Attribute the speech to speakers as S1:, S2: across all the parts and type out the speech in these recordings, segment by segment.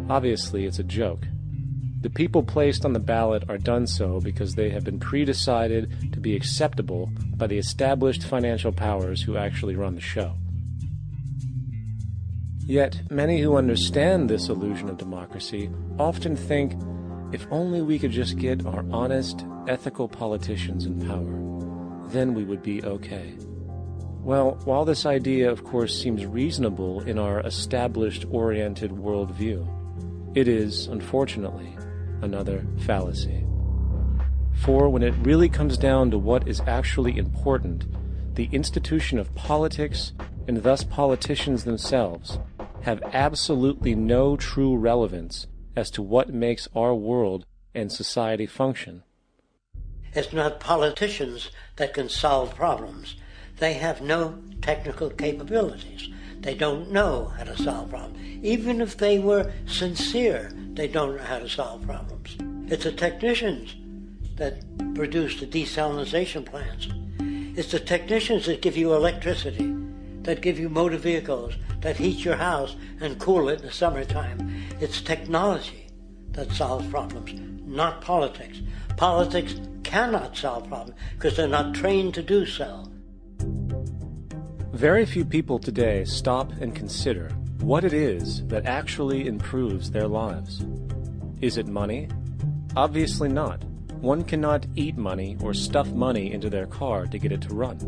S1: Obviously, it's a joke. The people placed on the ballot are done so because they have been pre-decided to be acceptable by the established financial powers who actually run the show. Yet, many who understand this illusion of democracy often think, if only we could just get our honest, ethical politicians in power, then we would be okay. Well, while this idea, of course, seems reasonable in our established-oriented worldview, it is, unfortunately, another fallacy. For when it really comes down to what is actually important, the institution of politics, and thus politicians themselves, have absolutely no true relevance as to what makes our world and society function.
S2: It's not politicians that can solve problems. They have no technical capabilities. They don't know how to solve problems. Even if they were sincere, they don't know how to solve problems. It's the technicians that produce the desalination plants. It's the technicians that give you electricity, that give you motor vehicles, that heat your house and cool it in the summertime. It's technology that solves problems, not politics. Politics cannot solve problems because they're not trained to do so.
S1: Very few people today stop and consider what it is that actually improves their lives. Is it money? Obviously not. One cannot eat money or stuff money into their car to get it to run.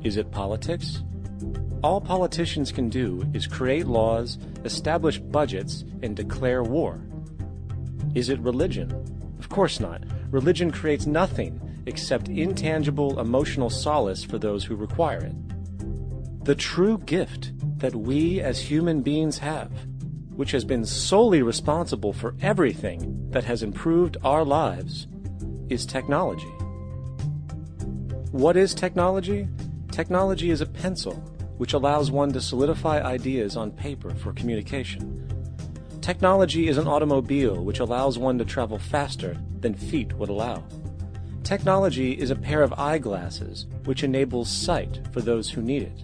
S1: Is it politics? All politicians can do is create laws, establish budgets, and declare war. Is it religion? Of course not. Religion creates nothing except intangible emotional solace for those who require it. The true gift that we as human beings have, which has been solely responsible for everything that has improved our lives, is technology. What is technology? Technology is a pencil which allows one to solidify ideas on paper for communication. Technology is an automobile which allows one to travel faster than feet would allow. Technology is a pair of eyeglasses which enables sight for those who need it.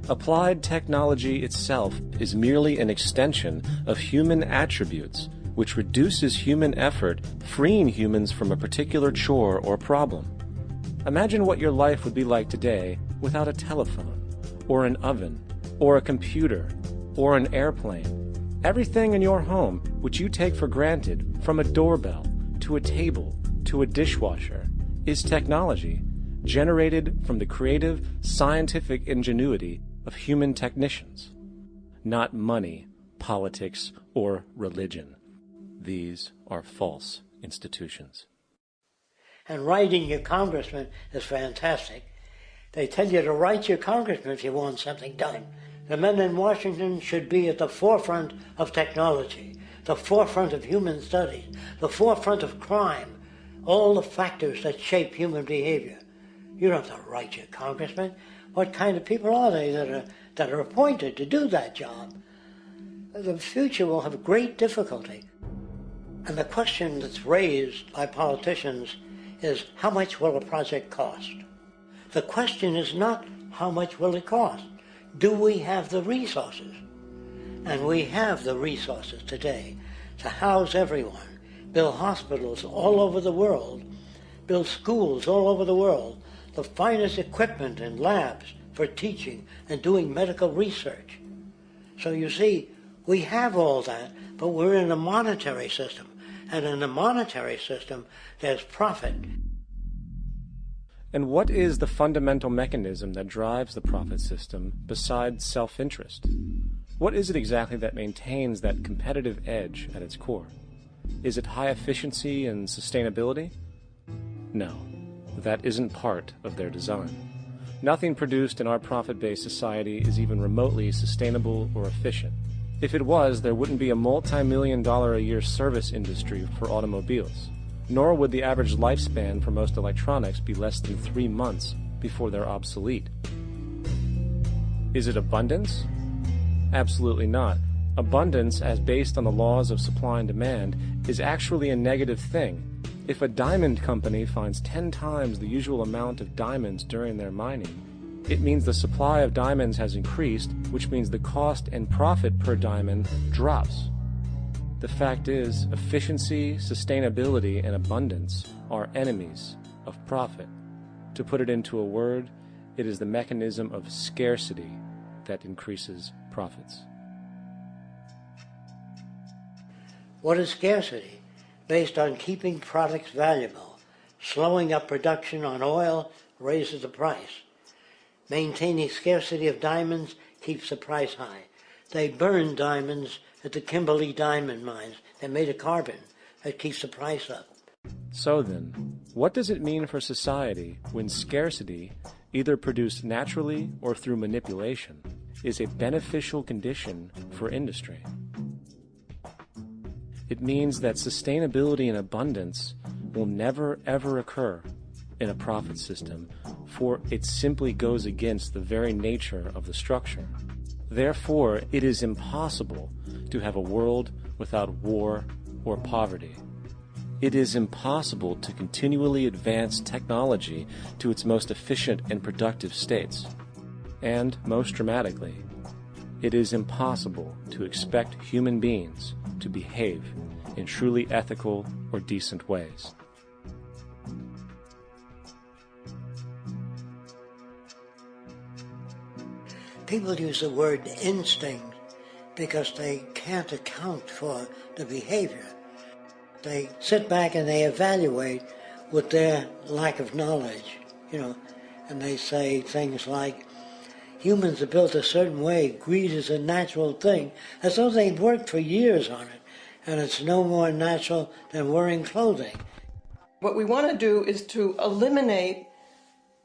S1: Applied technology itself is merely an extension of human attributes which reduces human effort, freeing humans from a particular chore or problem. Imagine what your life would be like today without a telephone, or an oven, or a computer, or an airplane. Everything in your home which you take for granted, from a doorbell, to a table, to a dishwasher, is technology generated from the creative, scientific ingenuity of human technicians, not money, politics, or religion. These are false institutions.
S2: And writing your congressman is fantastic. They tell you to write your congressman if you want something done. The men in Washington should be at the forefront of technology, the forefront of human studies, the forefront of crime, all the factors that shape human behavior. You don't have to write your congressman. What kind of people are they that are appointed to do that job? The future will have great difficulty. And the question that's raised by politicians is, how much will a project cost? The question is not, how much will it cost? Do we have the resources? And we have the resources today to house everyone, build hospitals all over the world, build schools all over the world, the finest equipment and labs for teaching and doing medical research. So you see, we have all that, but we're in a monetary system. And in a monetary system, there's profit.
S1: And what is the fundamental mechanism that drives the profit system besides self-interest? What is it exactly that maintains that competitive edge at its core? Is it high efficiency and sustainability? No, that isn't part of their design. Nothing produced in our profit-based society is even remotely sustainable or efficient. If it was, there wouldn't be a multi-million-dollar-a-year service industry for automobiles, nor would the average lifespan for most electronics be less than 3 months before they're obsolete. Is it abundance? Absolutely not. Abundance, as based on the laws of supply and demand, is actually a negative thing. If a diamond company finds 10 times the usual amount of diamonds during their mining, It means the supply of diamonds has increased, which means the cost and profit per diamond drops. The fact is, efficiency, sustainability, and abundance are enemies of profit. To put it into a word, it is the mechanism of scarcity that increases profits.
S2: What is scarcity? Based on keeping products valuable. Slowing up production on oil raises the price. Maintaining scarcity of diamonds keeps the price high. They burn diamonds at the Kimberley diamond mines. They're made of carbon. That keeps the price up.
S1: So then, what does it mean for society when scarcity, either produced naturally or through manipulation, is a beneficial condition for industry? It means that sustainability and abundance will never ever occur in a profit system, for it simply goes against the very nature of the structure. Therefore, it is impossible to have a world without war or poverty. It is impossible to continually advance technology to its most efficient and productive states. And, most dramatically, it is impossible to expect human beings to behave in truly ethical or decent ways.
S2: People use the word instinct because they can't account for the behavior. They sit back and they evaluate with their lack of knowledge, and they say things like, humans are built a certain way, greed is a natural thing, as though they've worked for years on it, and it's no more natural than wearing clothing.
S3: What we want to do is to eliminate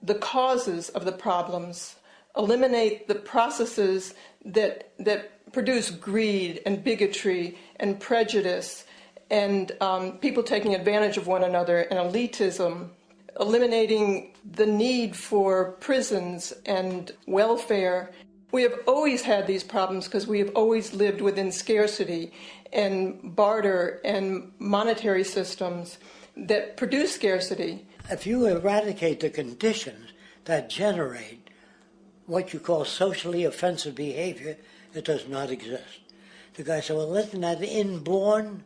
S3: the causes of the problems, eliminate the processes that produce greed and bigotry and prejudice and people taking advantage of one another and elitism, eliminating the need for prisons and welfare. We have always had these problems because we have always lived within scarcity and barter and monetary systems that produce scarcity.
S2: If you eradicate the conditions that generate what you call socially offensive behavior, it does not exist. The guy said, well, isn't that inborn?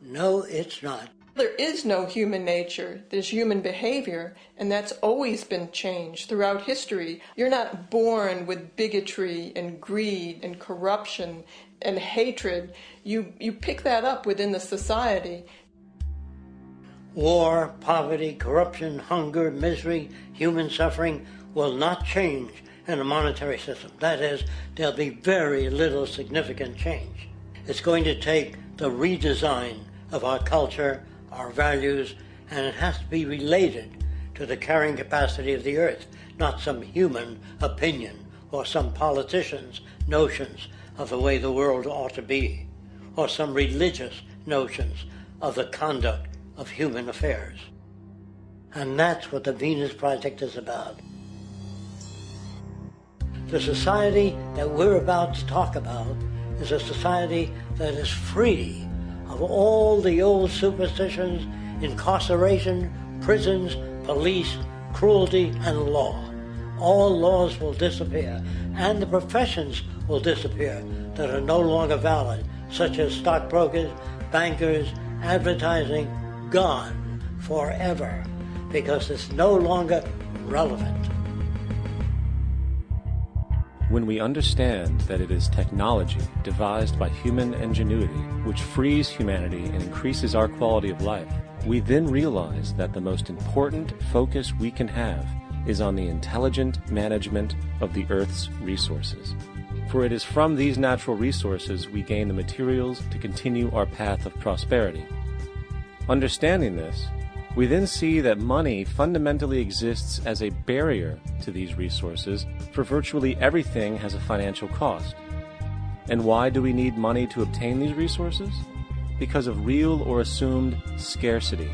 S2: No, it's not.
S3: There is no human nature. There's human behavior, and that's always been changed throughout history. You're not born with bigotry and greed and corruption and hatred. You pick that up within the society.
S2: War, poverty, corruption, hunger, misery, human suffering will not change in a monetary system. That is, there'll be very little significant change. It's going to take the redesign of our culture, our values, and it has to be related to the carrying capacity of the earth, not some human opinion or some politician's notions of the way the world ought to be, or some religious notions of the conduct of human affairs. And that's what the Venus Project is about. The society that we're about to talk about is a society that is free of all the old superstitions, incarceration, prisons, police, cruelty, and law. All laws will disappear, and the professions will disappear that are no longer valid, such as stockbrokers, bankers, advertising, gone forever, because it's no longer relevant.
S1: When we understand that it is technology devised by human ingenuity which frees humanity and increases our quality of life, we then realize that the most important focus we can have is on the intelligent management of the Earth's resources. For it is from these natural resources we gain the materials to continue our path of prosperity. Understanding this, we then see that money fundamentally exists as a barrier to these resources, for virtually everything has a financial cost. And why do we need money to obtain these resources? Because of real or assumed scarcity.